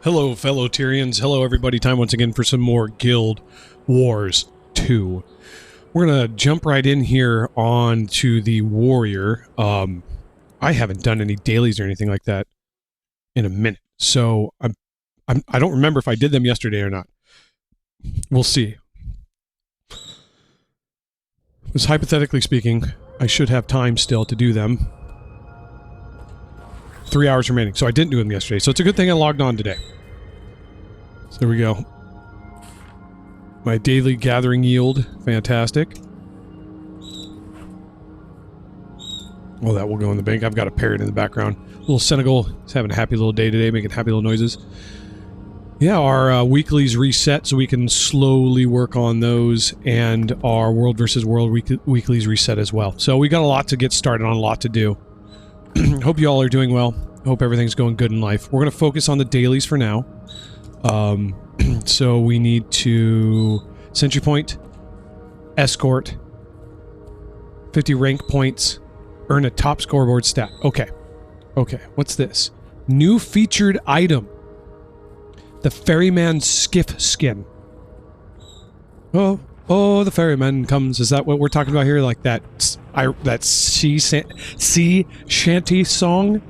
Hello, fellow Tyrians. Hello, everybody. Time once again for some more Guild Wars 2. We're going to jump right in here on to the Warrior. I haven't done any dailies or anything like that in a minute, so I don't remember if I did them yesterday or not. We'll see. Because hypothetically speaking, I should have time still to do them. 3 hours remaining, so I didn't do them yesterday, so it's a good thing I logged on today. So there we go. My daily gathering yield, fantastic. Well, that will go in the bank. I've got a parrot in the background. Little Senegal is having a happy little day today, making happy little noises. Yeah, our weeklies reset, so we can slowly work on those, and our World versus World weeklies reset as well. So we got a lot to get started on, a lot to do. Hope you all are doing well. Hope everything's going good in life. We're going to focus on the dailies for now. So we need to Sentry Point, Escort, 50 rank points, earn a top scoreboard stat. Okay. Okay, what's this? New featured item. The Ferryman Skiff Skin. Oh, the ferryman comes. Is that what we're talking about here? Like that sea shanty song?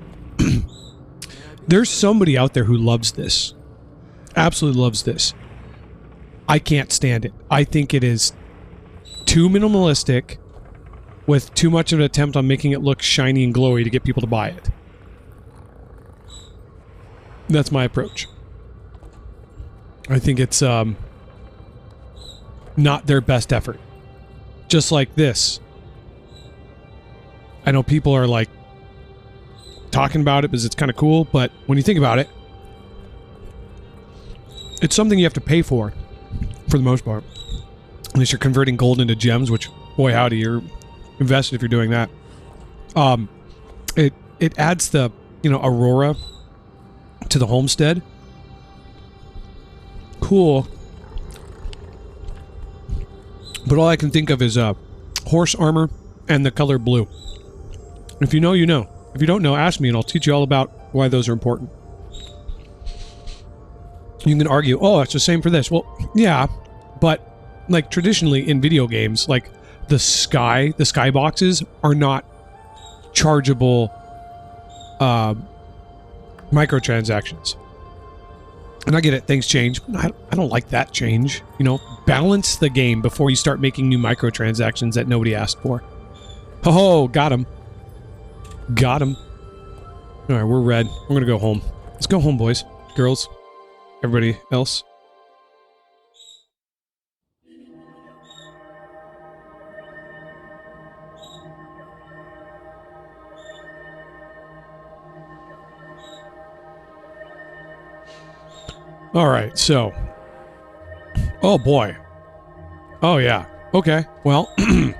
There's somebody out there who loves this. Absolutely loves this. I can't stand it. I think it is too minimalistic with too much of an attempt on making it look shiny and glowy to get people to buy it. That's my approach. I think it's not their best effort. Just like this. I know people are like talking about it because it's kind of cool, but when you think about it, it's something you have to pay for the most part. Unless you're converting gold into gems, which, boy howdy, you're invested if you're doing that. It adds the, aurora to the homestead. Cool. But all I can think of is horse armor and the color blue. If you know, you know. If you don't know, ask me and I'll teach you all about why those are important. You can argue, oh, it's the same for this. Well, yeah, but like traditionally in video games, like the sky boxes are not chargeable microtransactions. And I get it, things change, but I don't like that change. Balance the game before you start making new microtransactions that nobody asked for. Oh, got him. Got him. Alright, we're red. We're gonna go home. Let's go home, boys. Girls. Everybody else. Alright, so... Oh, boy. Oh, yeah. Okay, well... Let's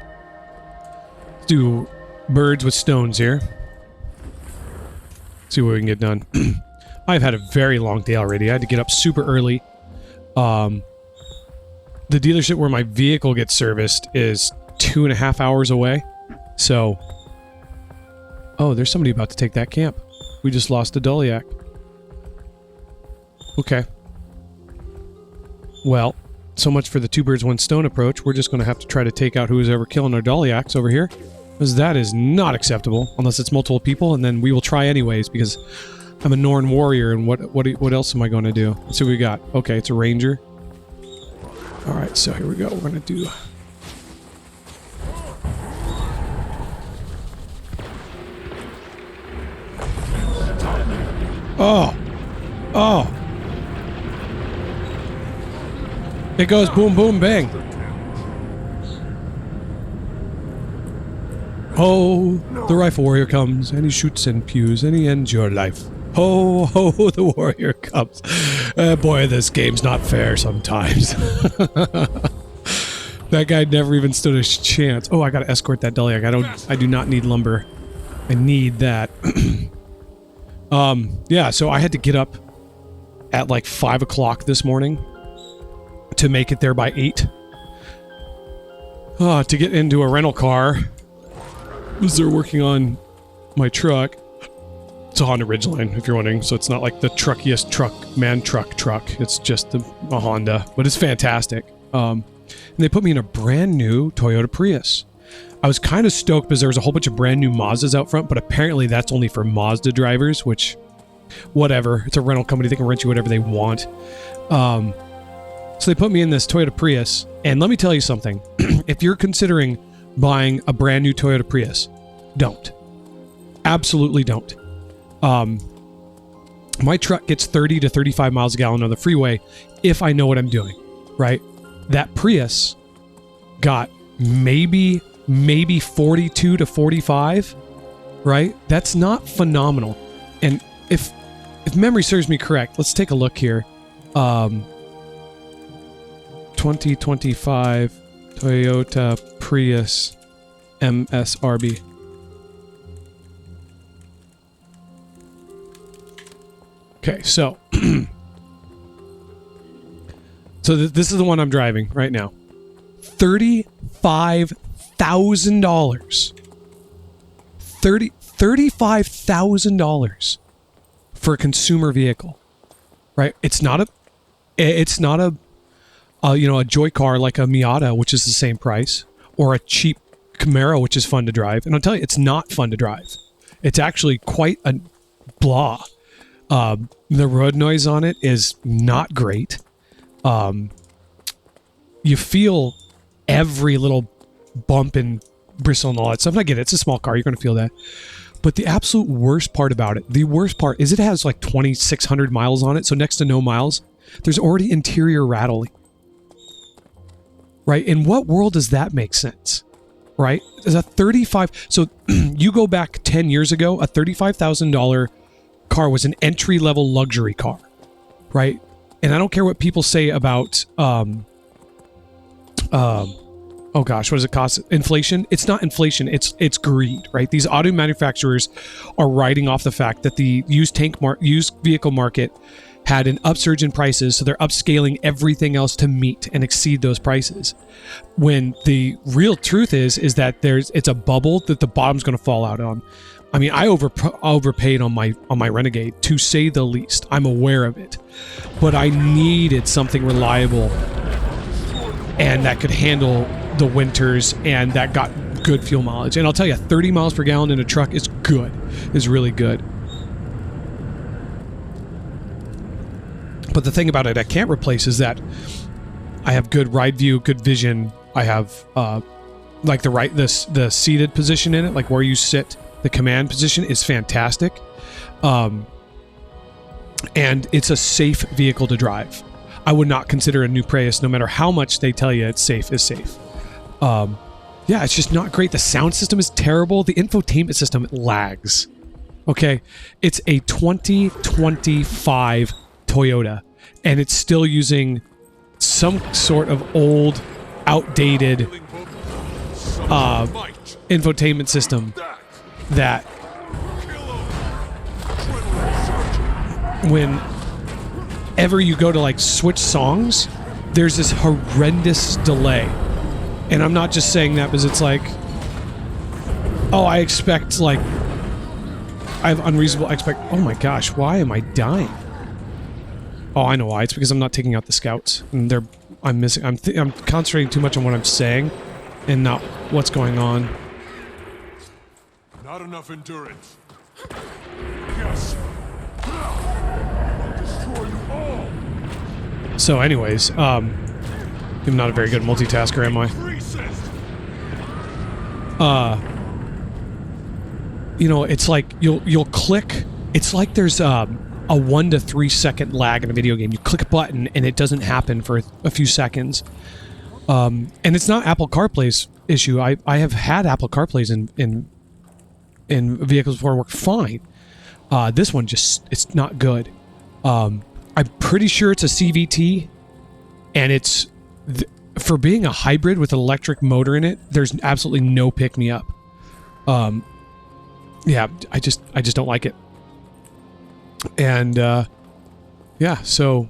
do birds with stones here. See what we can get done. I've had a very long day already. I had to get up super early. The dealership where my vehicle gets serviced is 2.5 hours away. So... Oh, there's somebody about to take that camp. We just lost a Doliac. Okay. Well, so much for the two birds, one stone approach. We're just going to have to try to take out who's ever killing our Doliacs over here. Because that is not acceptable, unless it's multiple people, and then we will try anyways, because I'm a Norn warrior, and what else am I going to do? Let's see what we got. Okay, it's a ranger. Alright, so here we go. We're going to do... Oh! Oh! It goes boom, boom, bang. Oh, the rifle warrior comes, and he shoots and pews, and he ends your life. Ho, ho, the warrior comes. Boy, this game's not fair sometimes. That guy never even stood a chance. Oh, I gotta escort that Deliac. I do not need lumber. I need that. Yeah, so I had to get up at like 5 o'clock this morning to make it there by 8. To get into a rental car. Because they're working on my truck. It's a Honda Ridgeline, if you're wondering. So it's not like the truckiest truck. It's just a Honda, but it's fantastic. And they put me in a brand new Toyota Prius. I was kind of stoked because there was a whole bunch of brand new Mazdas out front, but apparently that's only for Mazda drivers, which, whatever. It's a rental company. They can rent you whatever they want. So they put me in this Toyota Prius, and let me tell you something. If you're considering buying a brand new Toyota Prius, don't. Absolutely don't. My truck gets 30 to 35 miles a gallon on the freeway if I know what I'm doing, right? That Prius got maybe 42 to 45, right? That's not phenomenal. And if memory serves me correct, let's take a look here. 2025 Toyota Prius MSRB. Okay, so this is the one I'm driving right now. $35,000. $35,000 for a consumer vehicle, right? It's not a joy car like a Miata, which is the same price, or a cheap Camaro, which is fun to drive. And I'll tell you, it's not fun to drive. It's actually quite a blah. The road noise on it is not great. You feel every little bump and bristle and all that stuff. And I get it. It's a small car. You're going to feel that. But the absolute worst part about it, is it has like 2,600 miles on it. So next to no miles, there's already interior rattling. Right? In what world does that make sense? Right? There's a 35. So you go back 10 years ago, a $35,000 car was an entry-level luxury car, right? And I don't care what people say about, oh gosh, what does it cost? Inflation? It's not inflation, it's greed, right? These auto manufacturers are riding off the fact that the used vehicle market had an upsurge in prices, so they're upscaling everything else to meet and exceed those prices. When the real truth is that it's a bubble that the bottom's going to fall out on. I mean, I overpaid on my Renegade, to say the least. I'm aware of it, but I needed something reliable and that could handle the winters and that got good fuel mileage. And I'll tell you, 30 miles per gallon in a truck is good, is really good. But the thing about it I can't replace is that I have good ride view, good vision. I have like the seated position in it, like where you sit. The command position is fantastic. And it's a safe vehicle to drive. I would not consider a new Prius, no matter how much they tell you it's safe, is safe. Yeah, it's just not great. The sound system is terrible. The infotainment system lags. Okay, it's a 2025 Toyota, and it's still using some sort of old, outdated infotainment system that whenever you go to like switch songs, there's this horrendous delay. And I'm not just saying that because it's like, oh, I have unreasonable oh my gosh, why am I dying? Oh, I know why. It's because I'm not taking out the scouts, and I'm concentrating too much on what I'm saying and not what's going on. Not enough endurance. Yes. I'll destroy you all. So anyways, I'm not a very good multitasker, am I? It's like you'll click. It's like there's a 1 to 3 second lag in a video game. You click a button and it doesn't happen for a few seconds. And it's not Apple CarPlay's issue. I have had Apple CarPlays in vehicles before, worked fine. This one it's not good. I'm pretty sure it's a CVT, and it's for being a hybrid with an electric motor in it. There's absolutely no pick me up. Yeah, I just don't like it. And yeah, so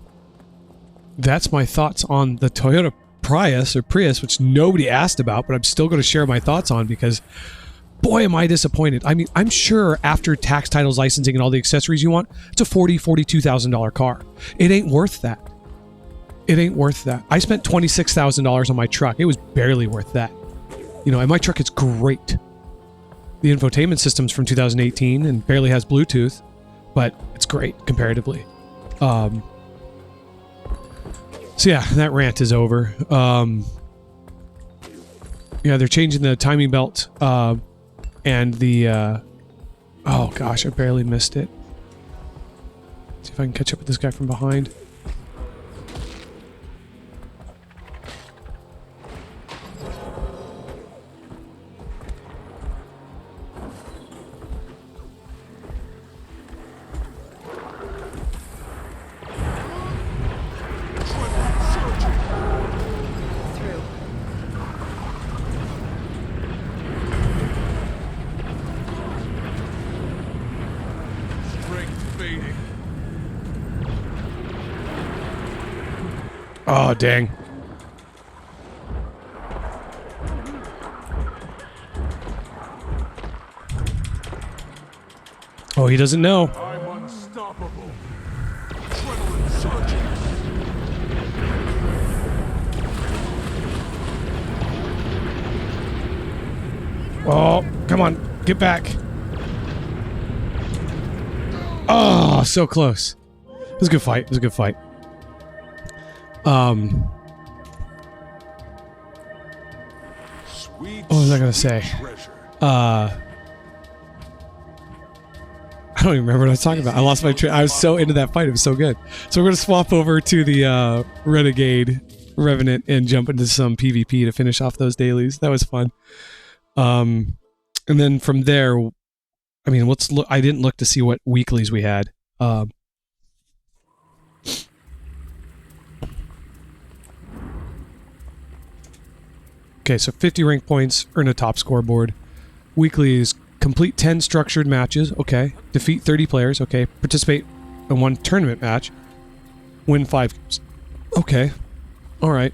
that's my thoughts on the Toyota Prius, which nobody asked about, but I'm still going to share my thoughts on because boy, am I disappointed. I mean, I'm sure after tax, titles, licensing, and all the accessories you want, it's a $42,000 car. It ain't worth that. It ain't worth that. I spent $26,000 on my truck. It was barely worth that. You know, and my truck is great. The infotainment system's from 2018 and barely has Bluetooth, but it's great comparatively. So yeah, that rant is over. Yeah, they're changing the timing belt, and the, oh gosh, I barely missed it. Let's see if I can catch up with this guy from behind. Oh, dang. Oh, he doesn't know. I'm unstoppable. Adrenaline surging. Oh, come on. Get back. Oh, so close. It was a good fight. It was a good fight. Sweet, what was I gonna say? treasure. I don't even remember what I was talking about. I lost my train. I was so into that fight. It was so good. So we're going to swap over to the Renegade Revenant and jump into some PvP to finish off those dailies. That was fun. And then from there, I mean, let's look. I didn't look to see what weeklies we had. Okay, so 50 rank points, earn a top scoreboard. Weeklies, complete 10 structured matches, okay. Defeat 30 players, okay. Participate in 1 tournament match. Win 5 games. Okay. Alright.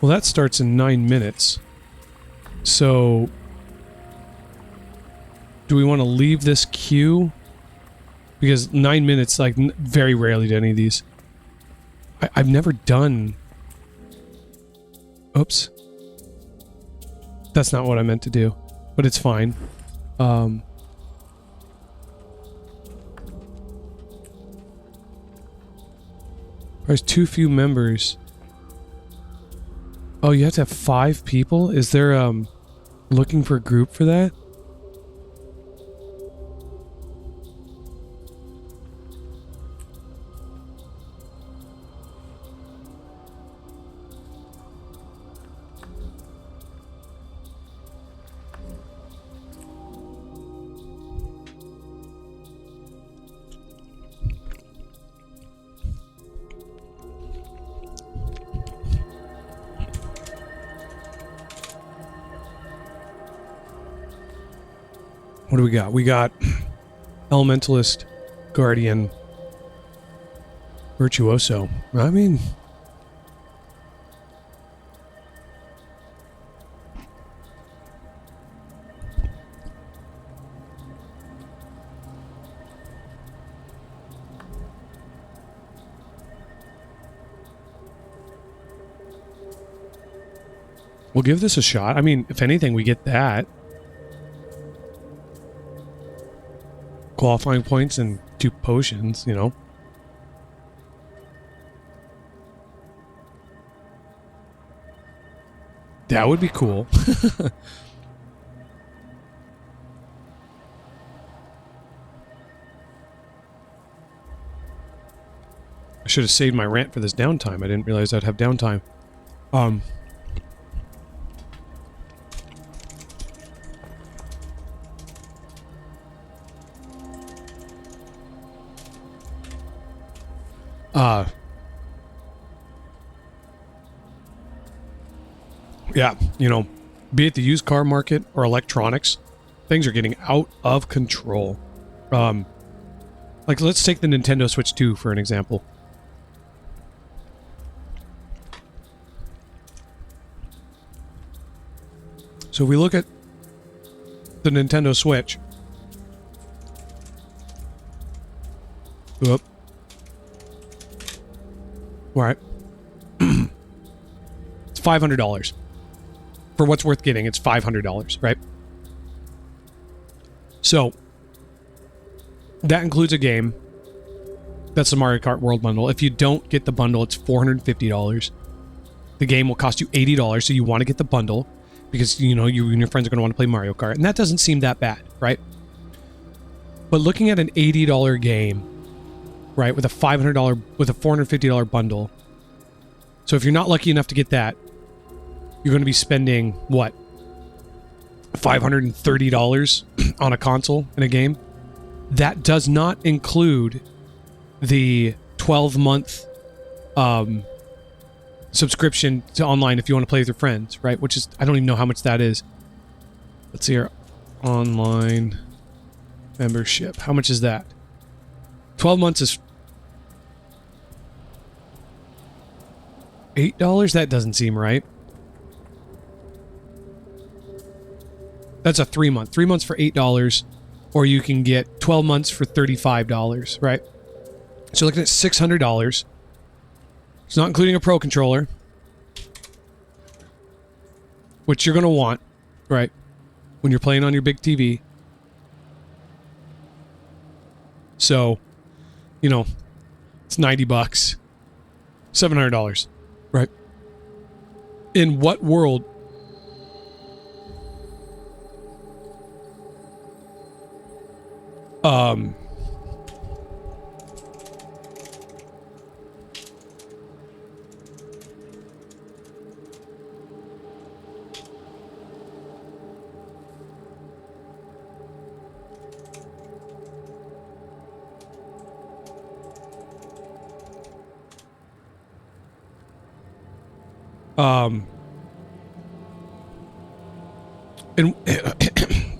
Well, that starts in 9 minutes. So, do we want to leave this queue? Because 9 minutes, like, very rarely do any of these. I've never done... Oops. That's not what I meant to do. But it's fine. There's too few members. Oh, you have to have 5 people? Is there, looking for a group for that? What do we got? We got Elementalist, Guardian, Virtuoso. I mean... We'll give this a shot. I mean, if anything, we get that. Qualifying points and 2 potions, you know. That would be cool. I should have saved my rant for this downtime. I didn't realize I'd have downtime. Yeah, you know, be it the used car market or electronics, things are getting out of control. Like, let's take the Nintendo Switch 2 for an example. So if we look at the Nintendo Switch. Whoop. All right. It's $500. For what's worth getting, it's $500, right? So, that includes a game. That's the Mario Kart World Bundle. If you don't get the bundle, it's $450. The game will cost you $80, so you want to get the bundle because, you know, you and your friends are going to want to play Mario Kart. And that doesn't seem that bad, right? But looking at an $80 game, right, with a $450 bundle. So if you're not lucky enough to get that, you're going to be spending, what, $530 on a console in a game? That does not include the 12-month subscription to online if you want to play with your friends, right? Which is, I don't even know how much that is. Let's see here. Online membership. How much is that? 12 months is $8? That doesn't seem right. That's a 3-month. 3 months for $8, or you can get 12 months for $35, right? So looking at $600. It's not including a Pro controller, which you're going to want, right, when you're playing on your big TV. So, you know, it's $90. $700, right? In what world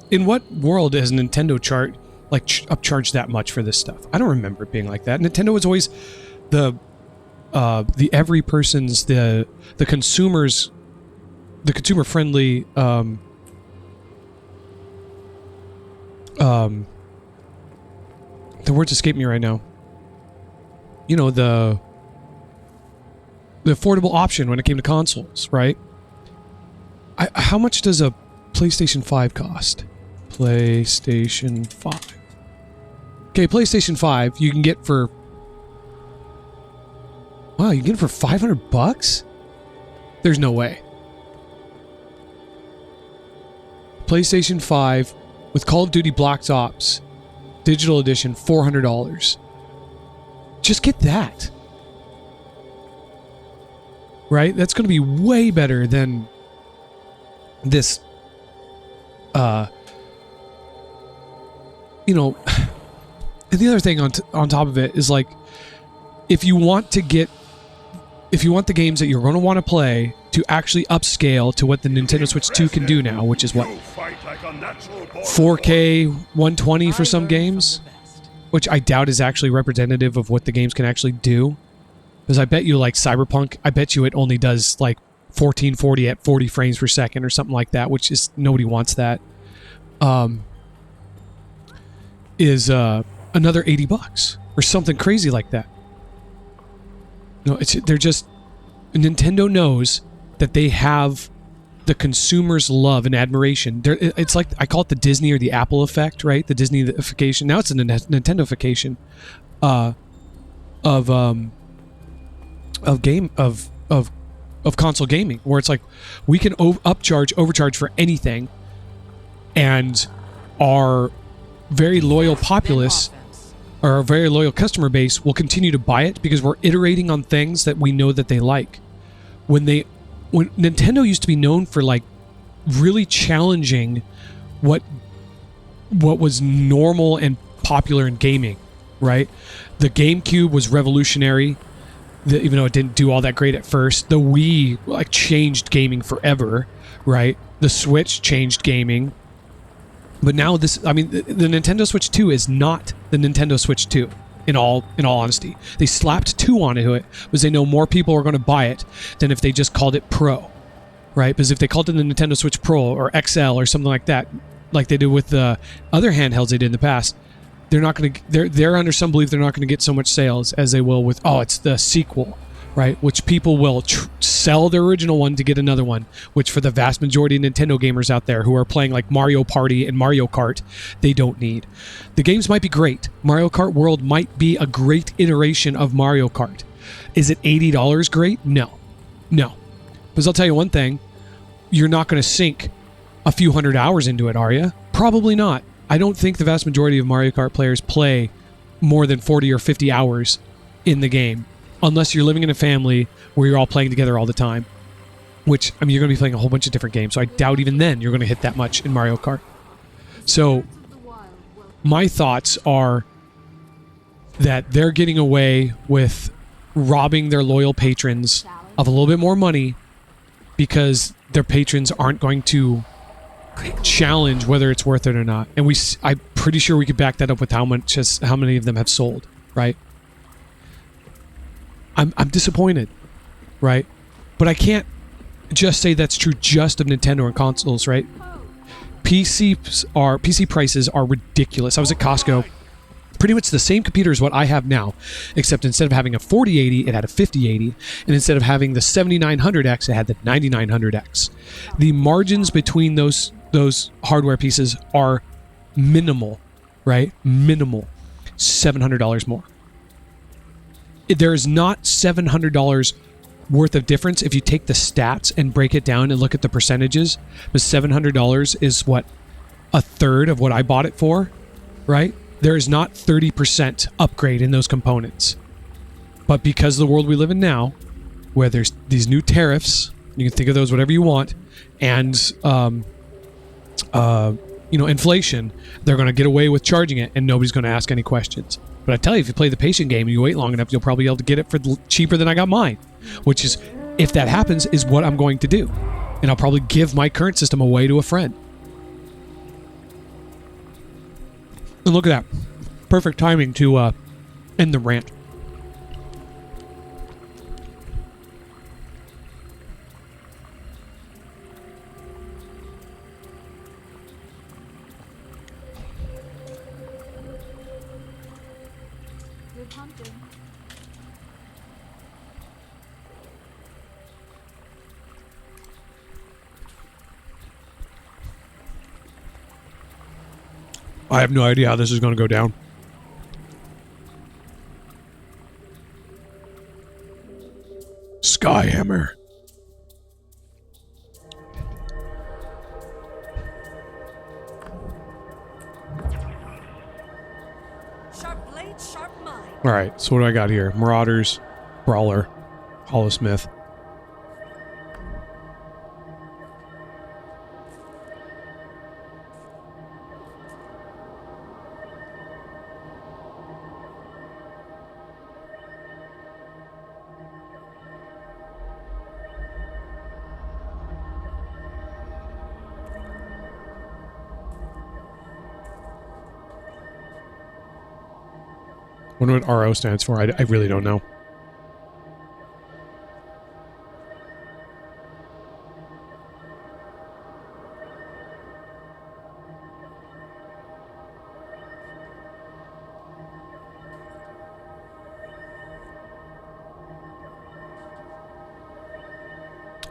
in what world has Nintendo upcharged that much for this stuff? I don't remember it being like that. Nintendo was always the every person's the consumers, the consumer friendly the words escape me right now. You know, the affordable option when it came to consoles, right? How much does a PlayStation 5 cost? PlayStation 5. Okay, PlayStation 5 you can get for... Wow, you can get it for $500? There's no way. PlayStation 5 with Call of Duty Black Ops Digital Edition, $400. Just get that. Right? That's going to be way better than this, you know, and the other thing on top of it is, like, if you want the games that you're going to want to play to actually upscale to what the Nintendo Switch 2 can do now, which is what, 4K 120 for some games, which I doubt is actually representative of what the games can actually do. Because I bet you, like, Cyberpunk, I bet you it only does, like, 1440 at 40 frames per second or something like that, which is, nobody wants that. Is another $80 or something crazy like that. No, they're just... Nintendo knows that they have the consumer's love and admiration. It's like, I call it the Disney or the Apple effect, right? The Disney-ification. Now it's a Nintendo-ication of console gaming, where it's like we can overcharge for anything, and our very loyal populace, or our very loyal customer base, will continue to buy it because we're iterating on things that we know that they like. When Nintendo used to be known for, like, really challenging what was normal and popular in gaming, right? The GameCube was revolutionary. Even though it didn't do all that great at first. The Wii, like, changed gaming forever, right? The Switch changed gaming. But now the Nintendo Switch 2 is not the Nintendo Switch 2, in all honesty. They slapped 2 onto it because they know more people are going to buy it than if they just called it Pro. right? Because if they called it the Nintendo Switch Pro or XL or something like that, like they did with the other handhelds they did in the past, they're not going to. They're under some belief they're not going to get so much sales as they will with it's the sequel, right? Which people will sell their original one to get another one. Which for the vast majority of Nintendo gamers out there who are playing like Mario Party and Mario Kart, they don't need. The games might be great. Mario Kart World might be a great iteration of Mario Kart. Is it $80 great? No. Because I'll tell you one thing, you're not going to sink a few hundred hours into it, are you? Probably not. I don't think the vast majority of Mario Kart players play more than 40 or 50 hours in the game, unless you're living in a family where you're all playing together all the time, which, I mean, you're going to be playing a whole bunch of different games, so I doubt even then you're going to hit that much in Mario Kart. So, my thoughts are that they're getting away with robbing their loyal patrons of a little bit more money because their patrons aren't going to challenge whether it's worth it or not. And I'm pretty sure we could back that up with how many of them have sold, right? I'm disappointed, right? But I can't just say that's true just of Nintendo and consoles, right? PC prices are ridiculous. I was at Costco. Pretty much the same computer as what I have now, except instead of having a 4080, it had a 5080, and instead of having the 7900X, it had the 9900X. The margins between those hardware pieces are minimal, right? Minimal. $700 more. There is not $700 worth of difference if you take the stats and break it down and look at the percentages. But $700 is what, a third of what I bought it for, right? There is not 30% upgrade in those components. But because of the world we live in now, where there's these new tariffs, you can think of those whatever you want, and inflation, they're going to get away with charging it, and nobody's going to ask any questions. But I tell you, if you play the patient game and you wait long enough, you'll probably be able to get it for cheaper than I got mine. Which is, if that happens, is what I'm going to do. And I'll probably give my current system away to a friend. And look at that. Perfect timing to end the rant. Good hunting. I have no idea how this is going to go down. Skyhammer. Sharp blade, sharp mind. All right, so what do I got here? Marauders, Brawler, Hollowsmith. Wonder what RO stands for. I really don't know.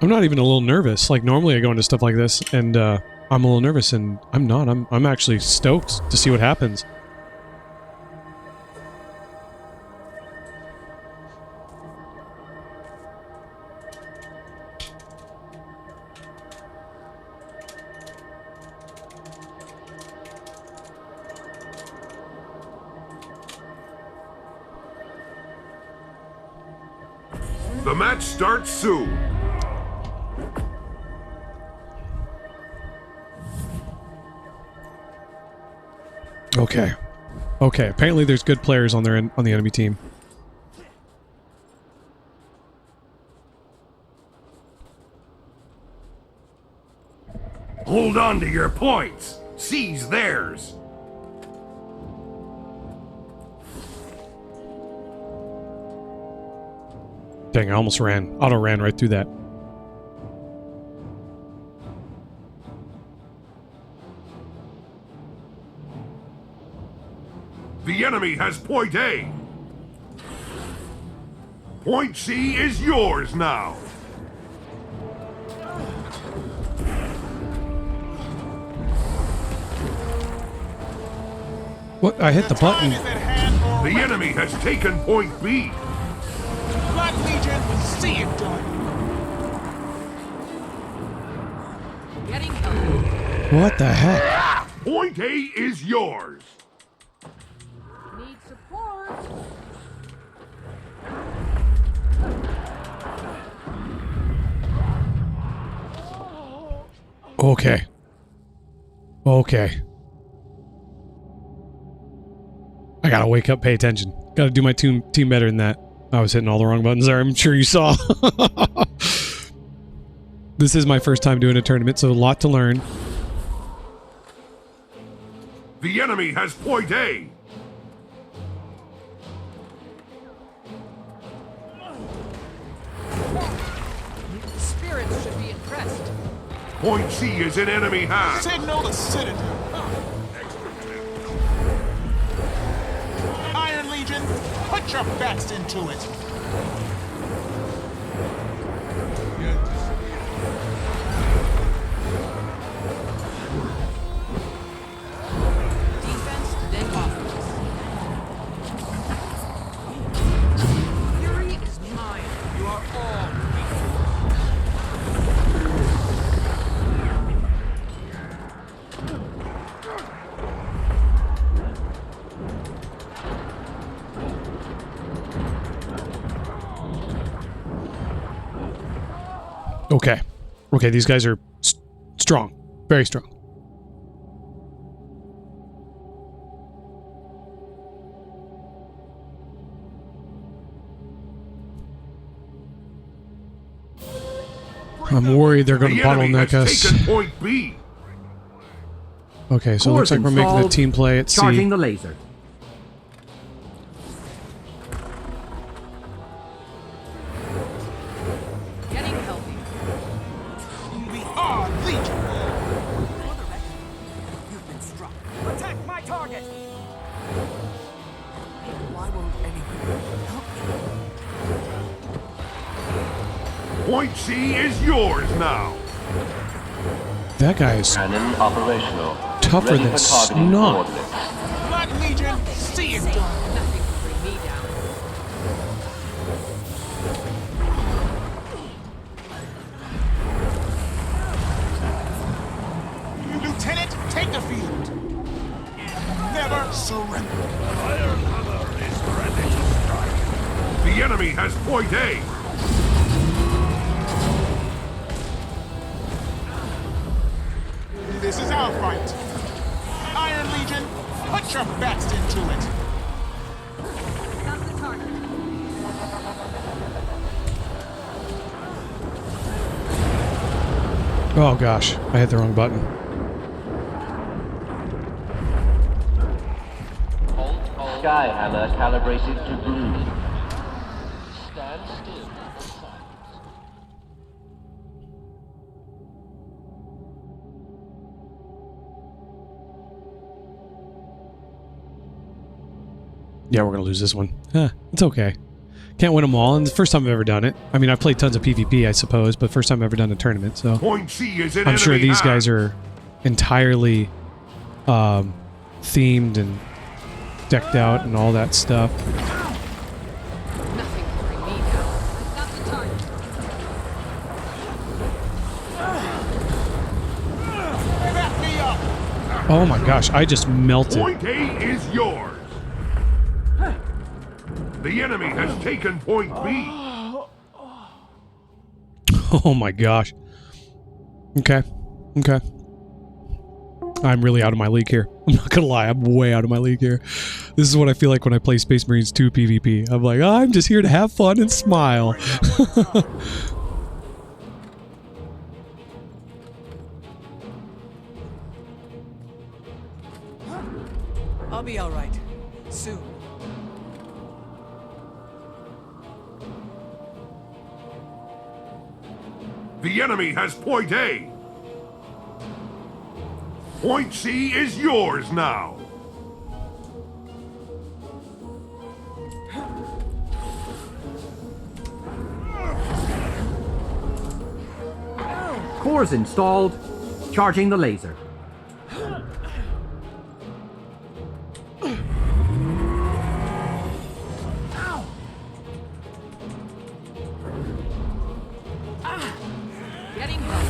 I'm not even a little nervous. Like, normally I go into stuff like this and I'm a little nervous, and I'm not. I'm actually stoked to see what happens. The match starts soon. Okay. Okay, apparently there's good players on on the enemy team. Hold on to your points. Seize theirs. Dang, I almost ran. Auto ran right through that. The enemy has point A. Point C is yours now. What? I hit the button. The enemy has taken point B. Black Legion, see it done. Getting help. What the heck? Point A is yours. Need support. Okay. Okay. I gotta wake up, pay attention. Gotta do my team better than that. I was hitting all the wrong buttons there, I'm sure you saw. This is my first time doing a tournament, so a lot to learn. The enemy has point A. Spirits should be impressed. Point C is in enemy hands. Signal the Citadel. Iron Legion, put your best into it. Defense, then offense. Fury is mine. You are all Okay. Okay, these guys are strong. Very strong. I'm worried they're going to The enemy bottleneck has us. taken point B. Okay, so it looks like we're making a team play at C. Charging the laser. getting healthy. We are Legion. You've been struck. Attack my target! Why won't anyone help me? Point C is yours now. That guy is Cannon operational. tougher Ready than for targeting snot. coordinates. Black Legion, see it Say done. nothing can bring me down. Lieutenant, take the field. Never surrender. The enemy has point A. This is our fight. Iron Legion, put your best into it. Got the target. Oh gosh, I hit the wrong button. Skyhammer calibrated to blue. Stand still. Yeah, we're gonna lose this one. Huh, it's okay. Can't win them all, and it's the first time I've ever done it. I mean, I've played tons of PvP, I suppose, but first time I've ever done a tournament, so... Point C is in I'm sure enemy these guys hands. are entirely themed and decked out and all that stuff. Nothing can bring me down. Got the target. Back me up. Oh my gosh, I just melted. Point A is yours. The enemy has taken point B. Oh my gosh. Okay. Okay. I'm really out of my league here. I'm not gonna lie, I'm way out of my league here. This is what I feel like when I play Space Marines 2 PvP. I'm like, I'm just here to have fun and smile. I'll be alright. Soon. The enemy has point A. Point C is yours now. Cores installed. Charging the laser. Getting help.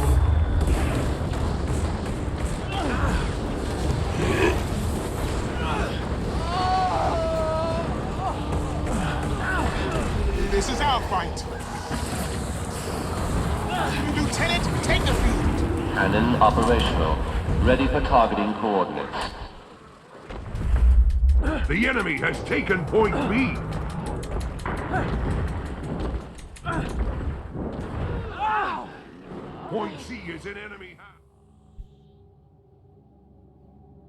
This is our fight. Lieutenant, take the field. Cannon operational. Ready for targeting coordinates. The enemy has taken point B. Point C is in enemy hands.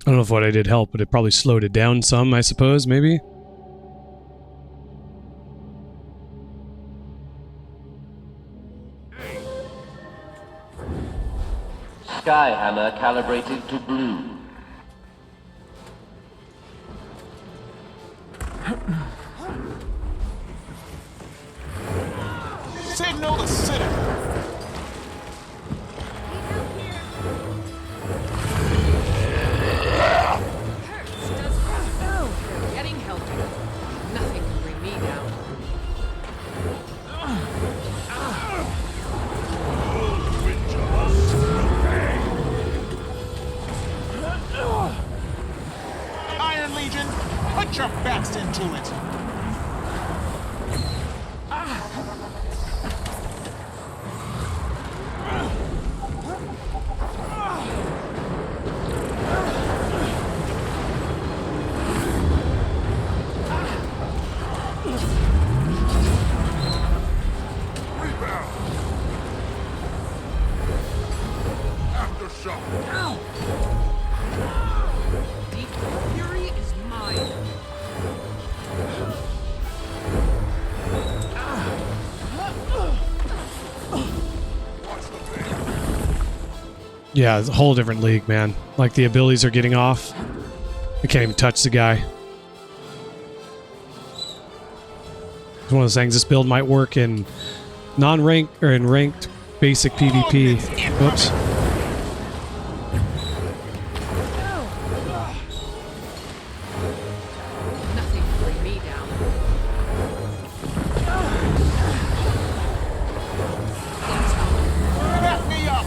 I don't know if what I did helped, but it probably slowed it down some, I suppose, maybe? Skyhammer calibrated to blue. Signal the citadel. Getting help. Nothing can bring me down. Iron Legion, put your backs into it. Aftershock. Deep fury is mine. Yeah, it's a whole different league, man. Like, the abilities are getting off. I can't even touch the guy. It's one of those things, this build might work in non-ranked, or in ranked basic PvP. Oops. Nothing can bring me down. Back me up.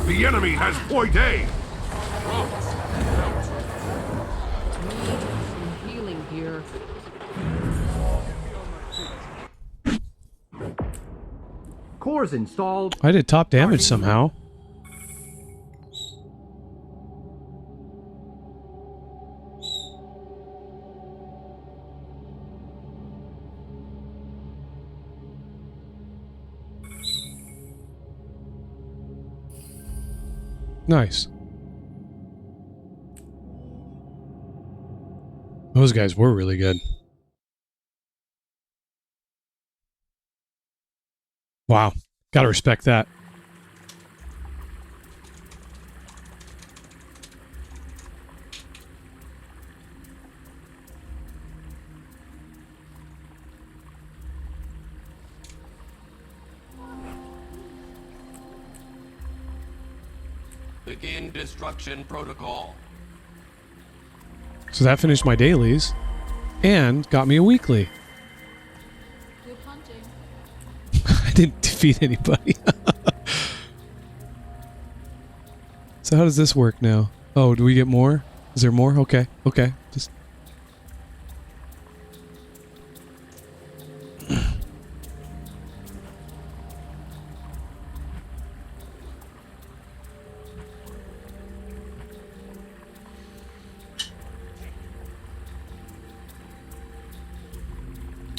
The enemy has point A. Need some healing here. Cores installed. I did top damage somehow. Nice. Those guys were really good. Wow. Gotta respect that. Begin destruction protocol. So that finished my dailies and got me a weekly. Good hunting. I didn't defeat anybody. So how does this work now? Oh, do we get more? Is there more? Okay. Okay. Just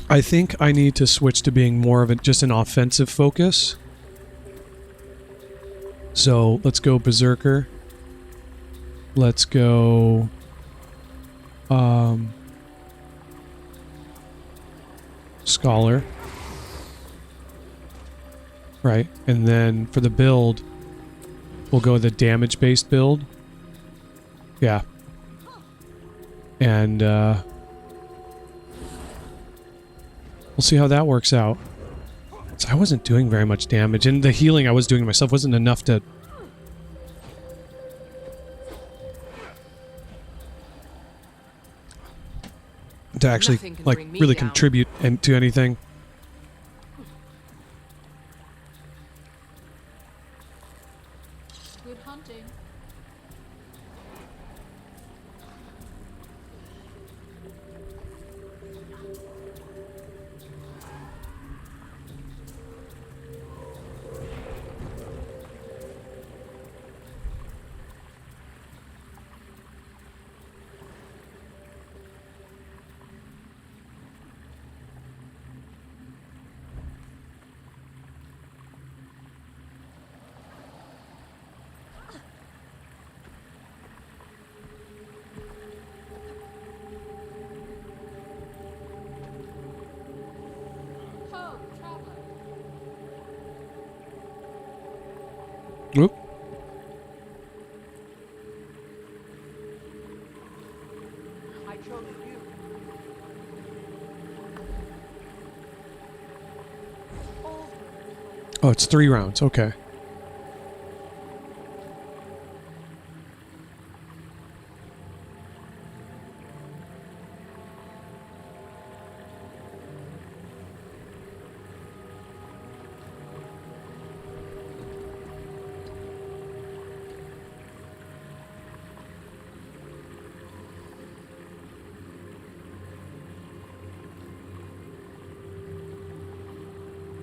I think I need to switch to being more of just an offensive focus. So let's go Berserker. Let's go Scholar. Right, and then for the build, we'll go the damage-based build. Yeah. And we'll see how that works out. So I wasn't doing very much damage, and the healing I was doing myself wasn't enough to... to actually, Nothing can like, bring me really down. contribute to anything. Good hunting. Ho, traveler. Whoop. I chose you. Oh, it's 3 rounds. Okay.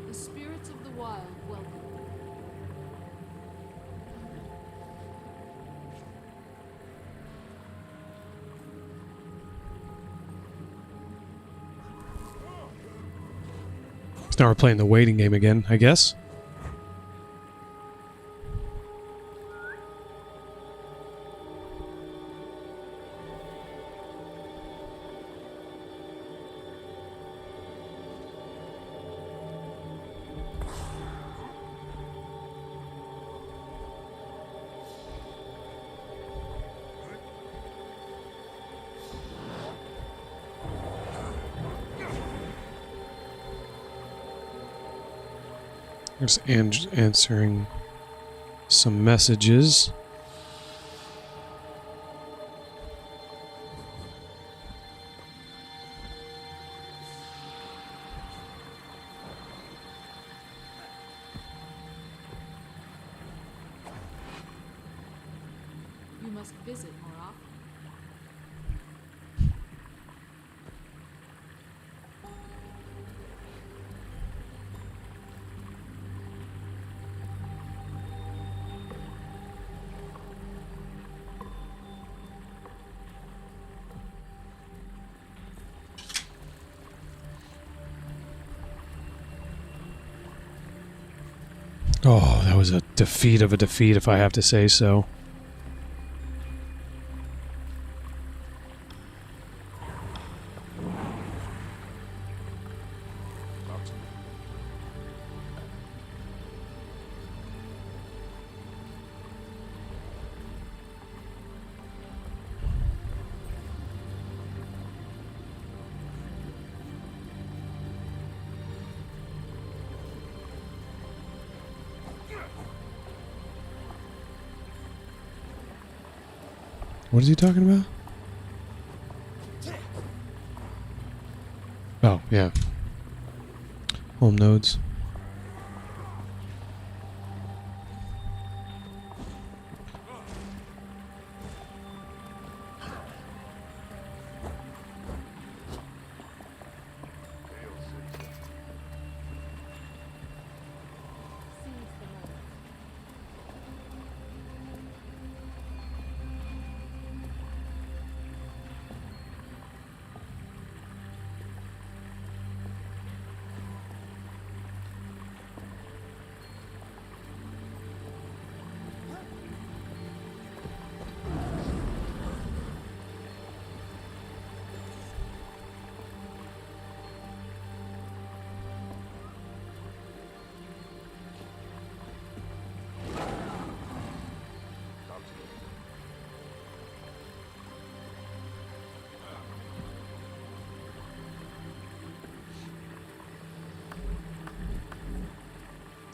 The spirits of the wild welcome. So now we're playing the waiting game again, I guess. Just answering some messages. You must visit more often. Oh, that was a defeat of a defeat, if I have to say so. What is he talking about? Oh, yeah. Home nodes.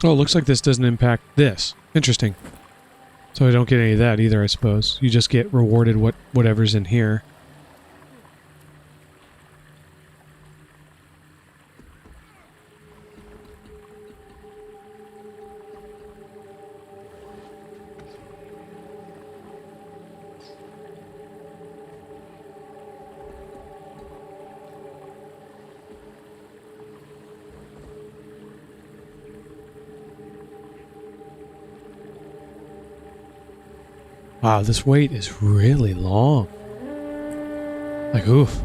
Oh, it looks like this doesn't impact this. Interesting. So I don't get any of that either, I suppose. You just get rewarded whatever's in here. Wow, this wait is really long. Like, oof.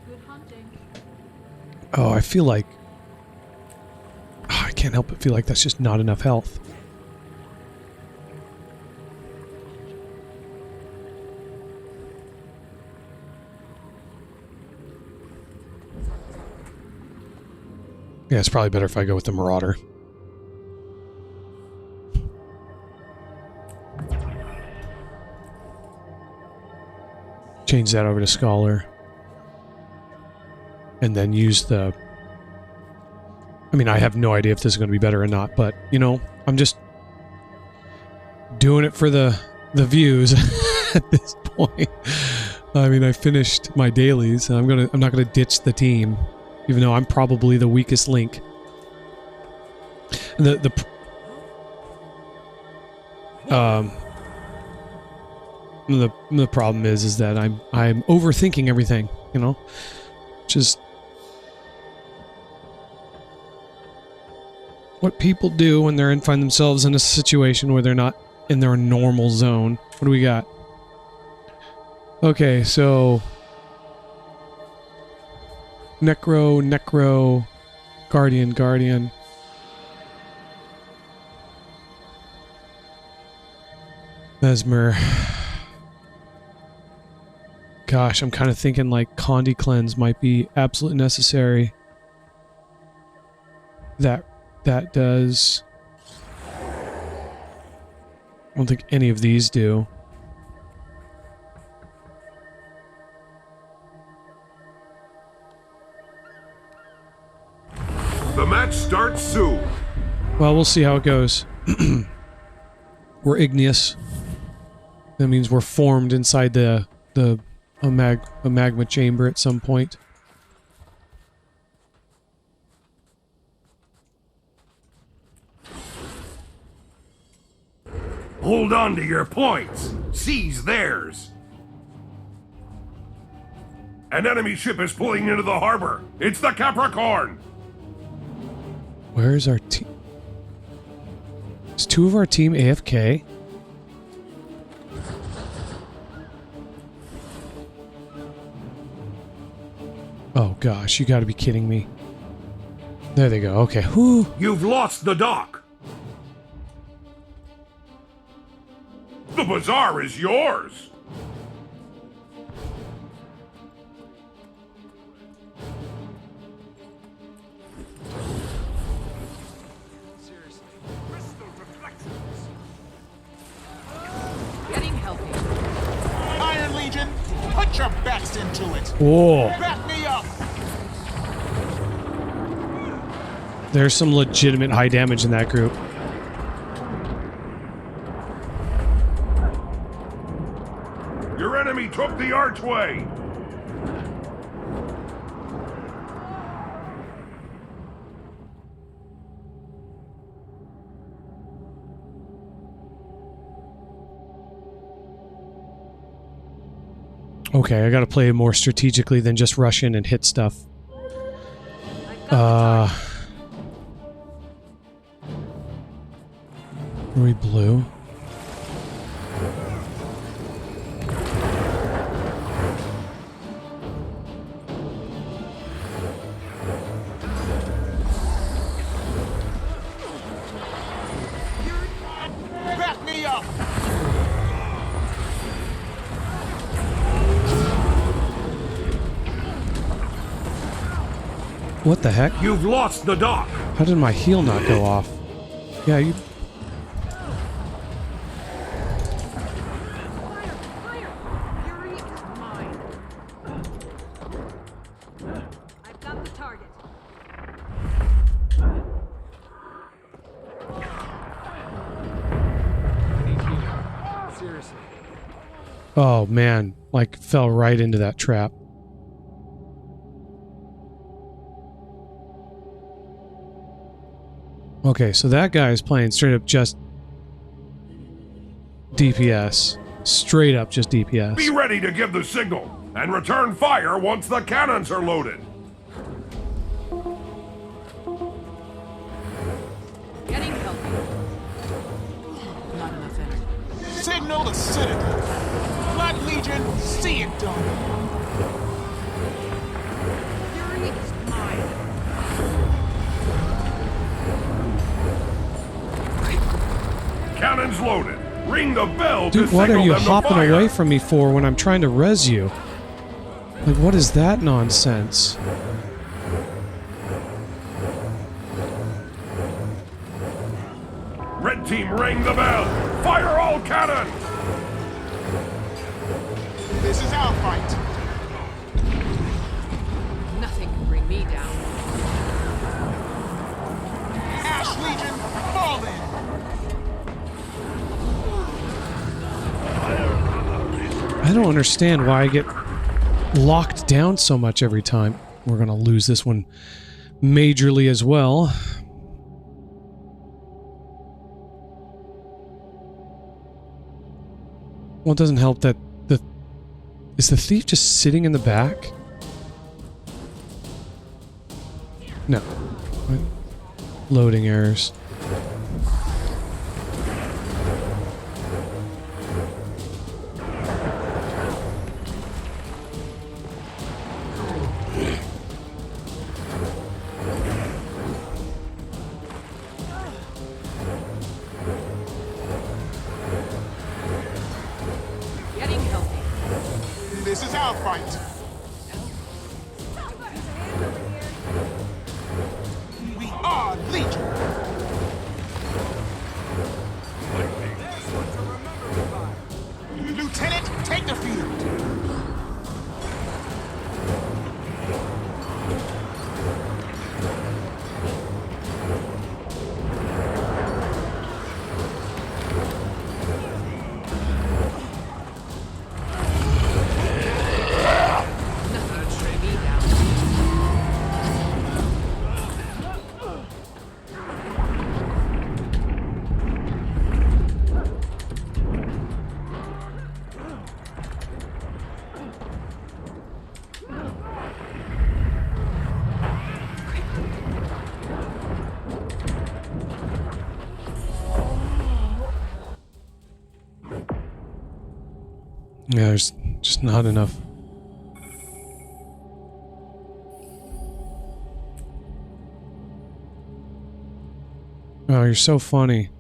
Good hunting. Oh, I feel like... Oh, I can't help but feel like that's just not enough health. Yeah, it's probably better if I go with the Marauder. Change that over to Scholar. And then use the... I mean, I have no idea if this is going to be better or not, but, you know, I'm just doing it for the views at this point. I mean, I finished my dailies, and I'm not gonna ditch the team, even though I'm probably the weakest link. And the problem is that I'm overthinking everything, you know, just what people do when find themselves in a situation where they're not in their normal zone. What do we got? Okay, so Necro, Guardian. Mesmer. Gosh, I'm kind of thinking like Condi Cleanse might be absolutely necessary. That does... I don't think any of these do. The match starts soon. Well, we'll see how it goes. We're igneous. That means we're formed inside a magma chamber at some point. Hold on to your points. Seize theirs. An enemy ship is pulling into the harbor. It's the Capricorn. Where's our team? Is two of our team AFK? Oh gosh, you gotta be kidding me. There they go, okay. Whew. You've lost the dock. The bazaar is yours. Getting healthy. Iron Legion, put your backs into it. Whoa. Back me up. There's some legitimate high damage in that group. Your enemy took the archway. Okay, I gotta play more strategically than just rush in and hit stuff. Are we blue? Back me up. What the heck? You've lost the dock. How did my heal not go off? Yeah, you... Fire! Fury is mine. I've got the target. Oh man, like fell right into that trap. Okay, so that guy is playing straight up just DPS. Straight up just DPS. Be ready to give the signal and return fire once the cannons are loaded. Getting healthy. Not enough energy. Signal the Citadel. Let Legion see it done. Fury is mine. Cannons loaded. Ring the bell to Dude, what are signal you them to hopping fire. away from me for when I'm trying to res you? Like, what is that nonsense? Red team, ring the bell. Fire all cannons. This is our fight. Nothing can bring me down. Ash Legion, fall in. I don't understand why I get locked down so much every time. We're gonna lose this one majorly as well. Well, it doesn't help that the... Is the thief just sitting in the back? No. What? Loading errors. Getting healthy. This is our fight. We are Legion. Lieutenant, take the field. Nothing can bring me down. Yeah, there's just not enough. Oh, you're so funny.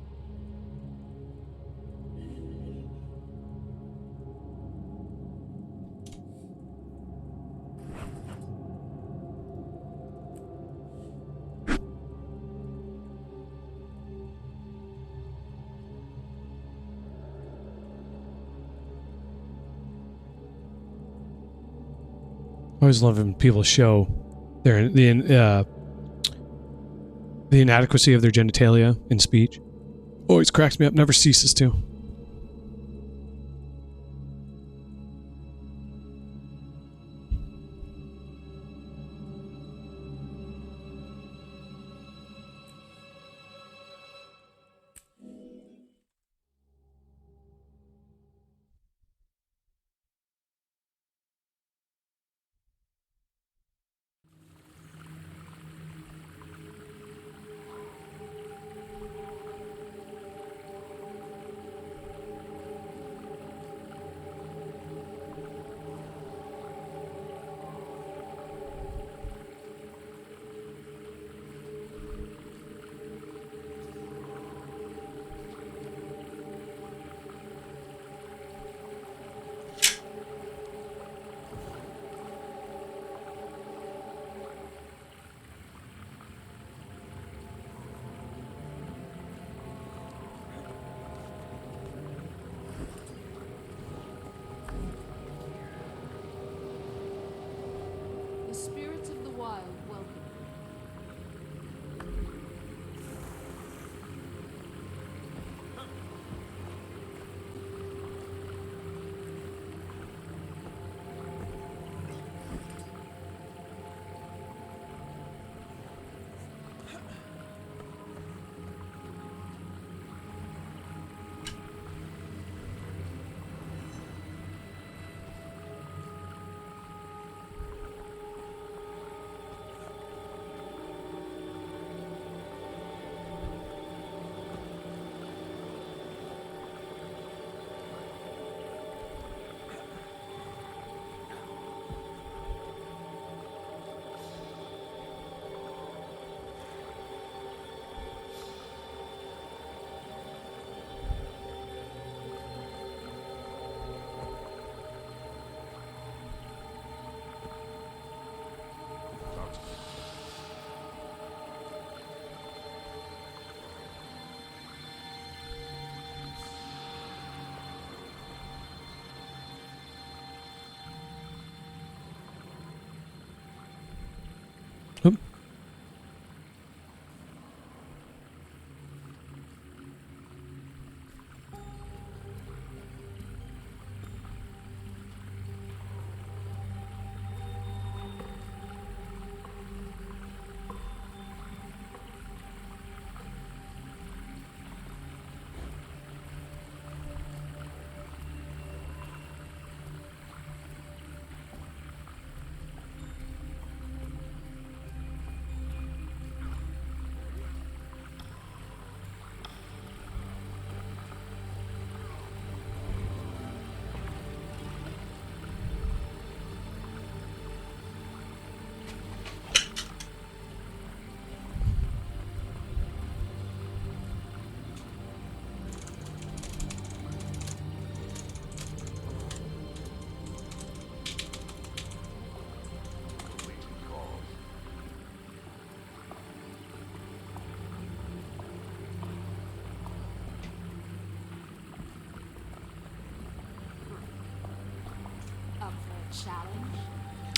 I always love when people show the inadequacy of their genitalia in speech. Always cracks me up, never ceases to.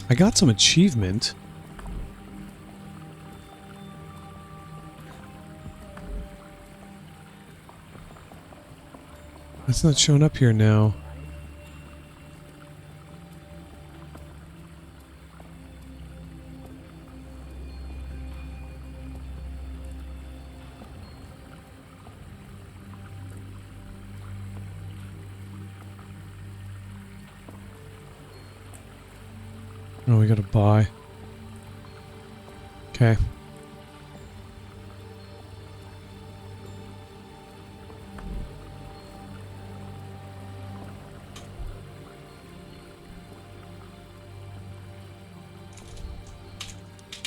I got some achievement. It's not showing up here now. Oh, we gotta buy. Okay.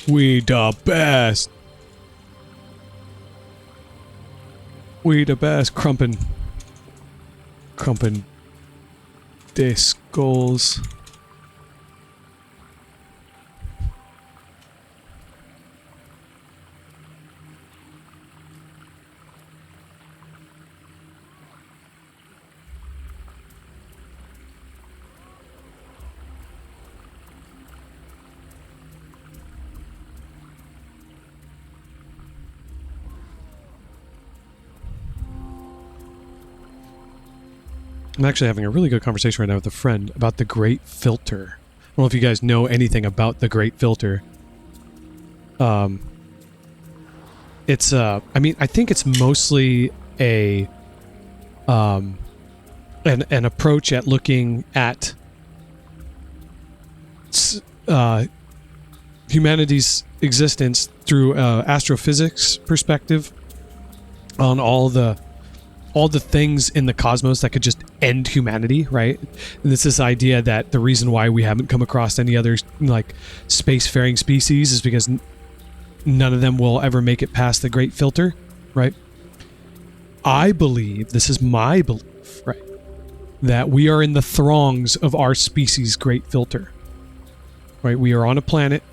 We the best. We the best. Crumpin' de skulls. I'm actually having a really good conversation right now with a friend about the Great Filter. I don't know if you guys know anything about the Great Filter. It's I mean, I think it's mostly a an approach at looking at humanity's existence through astrophysics perspective on all the things in the cosmos that could just end humanity, right? And it's this idea that the reason why we haven't come across any other like spacefaring species is because none of them will ever make it past the Great Filter, right? I believe, this is my belief, right, that we are in the throngs of our species' Great Filter, right? We are on a planet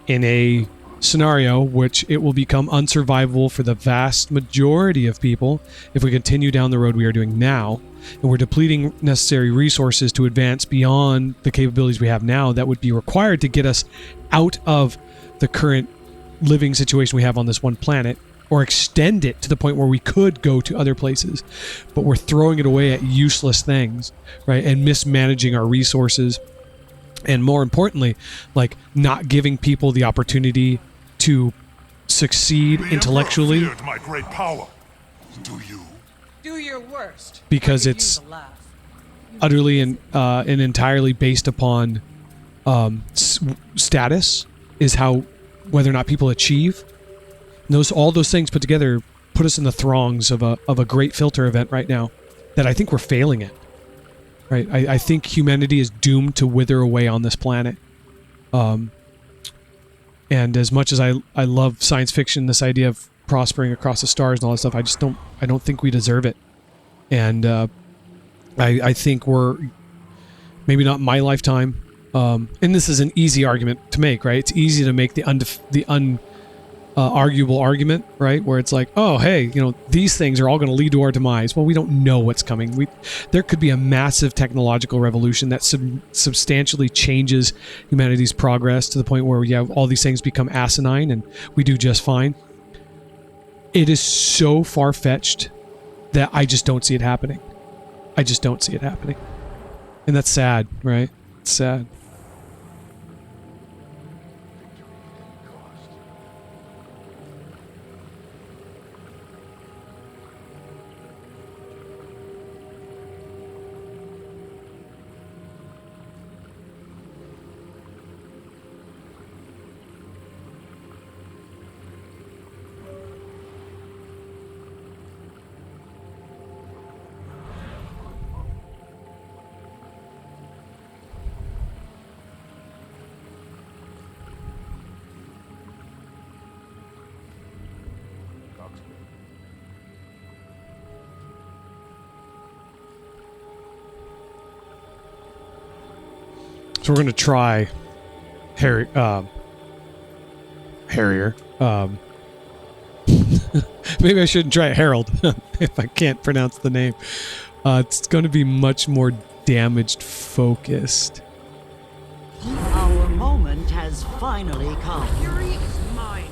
in a scenario which it will become unsurvivable for the vast majority of people if we continue down the road we are doing now, and we're depleting necessary resources to advance beyond the capabilities we have now that would be required to get us out of the current living situation we have on this one planet, or extend it to the point where we could go to other places, but we're throwing it away at useless things, right, and mismanaging our resources, and more importantly, like not giving people the opportunity to succeed intellectually. My great power. Do you? Do your worst. Because it's utterly and entirely based upon status, is how whether or not people achieve. And all those things put together put us in the throngs of a Great Filter event right now that I think we're failing at. Right, I think humanity is doomed to wither away on this planet. And as much as I love science fiction, this idea of prospering across the stars and all that stuff, I don't think we deserve it. And I think we're maybe not in my lifetime. And this is an easy argument to make, right? It's easy to make the arguable argument, right? Where it's like, oh, hey, you know, these things are all going to lead to our demise. Well, we don't know what's coming. There could be a massive technological revolution that substantially changes humanity's progress to the point where we have all these things become asinine and we do just fine. It is so far-fetched that I just don't see it happening. I just don't see it happening. And that's sad, right? It's sad. So we're going to try Harrier. Maybe I shouldn't try Herald if I can't pronounce the name. It's going to be much more damaged focused. has finally come. Fury is mine.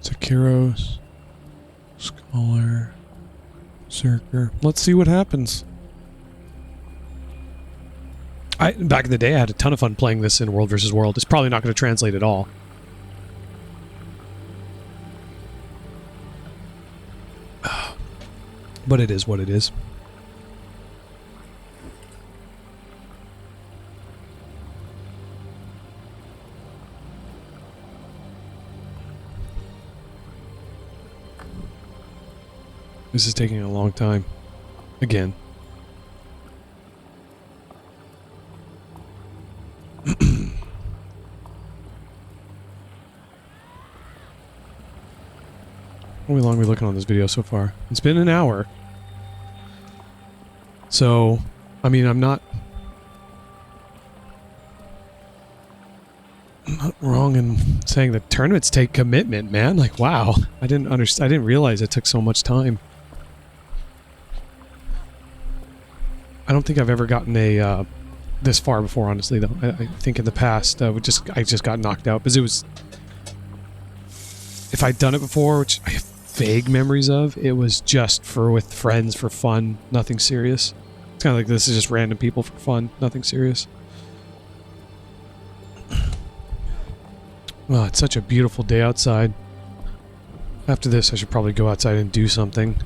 Sekiros, Scholar, Zerker. Let's see what happens. Back in the day, I had a ton of fun playing this in World vs. World. It's probably not going to translate at all. But it is what it is. This is taking a long time. Again. How long are we looking on this video so far? It's been an hour. So, I mean, I'm not wrong in saying that tournaments take commitment, man. Like, wow. I didn't realize it took so much time. I don't think I've ever gotten a this far before, honestly, though. I think in the past, I just got knocked out because it was. If I'd done it before, which I have vague memories of, it was just with friends for fun, nothing serious. It's kind of like this is just random people for fun, nothing serious. Oh, it's such a beautiful day outside. After this, I should probably go outside and do something.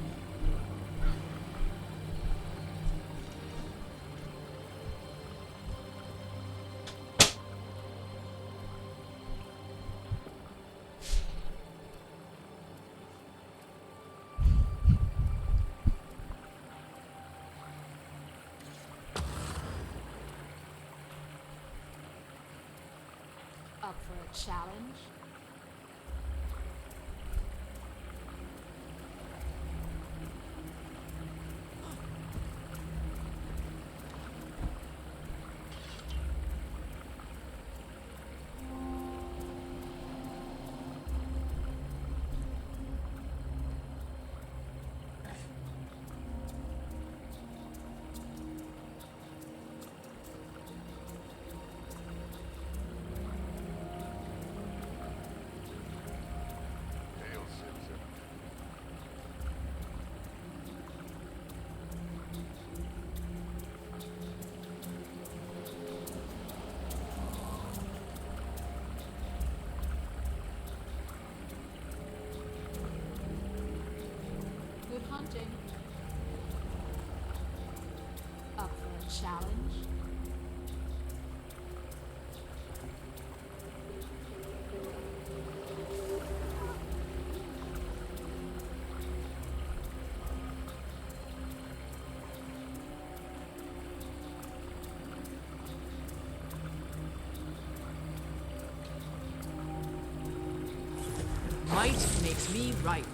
Up for a challenge? Good hunting. Up for a challenge? Might makes me right.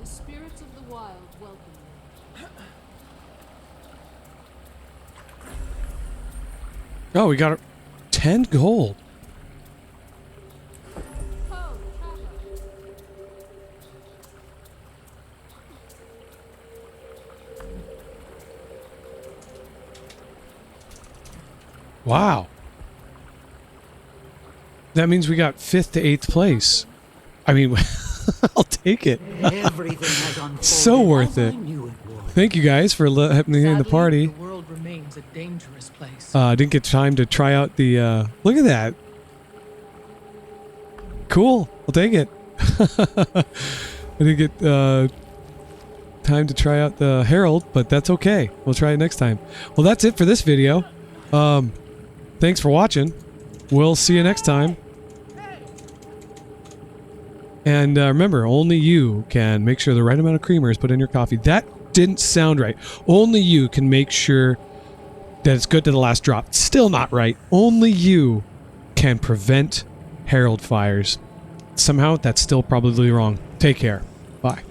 The spirits of the wild welcome you. Oh, we got 10 gold. Oh, traveler. Wow. That means we got 5th to 8th place. I mean, I'll take it. Everything has unfolded So worth as it. I knew it would. Thank you guys for helping me in the Sadly, party. The world remains a dangerous place. Didn't get time to try out the, look at that. Cool. I'll take it. I didn't get, time to try out the Herald, but that's okay. We'll try it next time. Well, that's it for this video. Thanks for watching. We'll see you next time. And remember, only you can make sure the right amount of creamer is put in your coffee. That didn't sound right. Only you can make sure that it's good to the last drop. Still not right. Only you can prevent Herald fires. Somehow, that's still probably wrong. Take care. Bye.